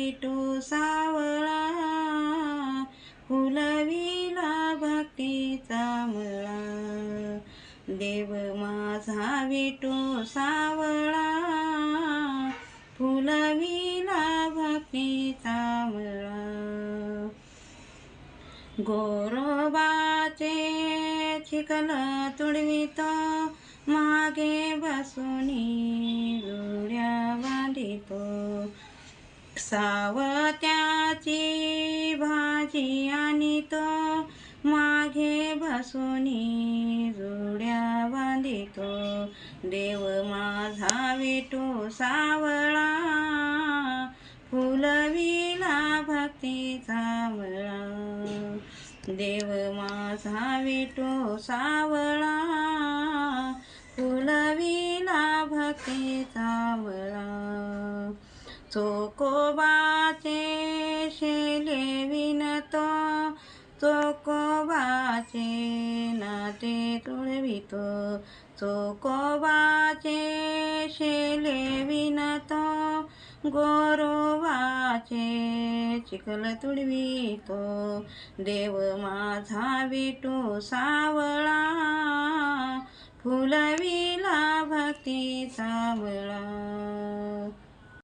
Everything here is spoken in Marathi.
विठू सावळा, फुलविला भक्तीचा मळा. देव माझा विठू सावळा, फुलविला भक्तीचा मळा. गोरोबाचे चिखल तुडवितो, मागे बसूनी जोड्या बांधितो. सावत्याची भाजी आणितो, मागे बसूनी जोड्या बांधितो. देव माझा विठू सावळा, फुलविला भक्तीचा मळा. देव माझा विठू सावळा, फुलविला भक्तीचा मळा. चोकोबाचे शेले विणतो, चोकोबाचे नाते तुडवितो. चोकोबाचे शेले विणतो, गोरोबाचे चिखल तुडवितो. देव माझा विठू सावळा, फुलविला भक्तीचा मळा.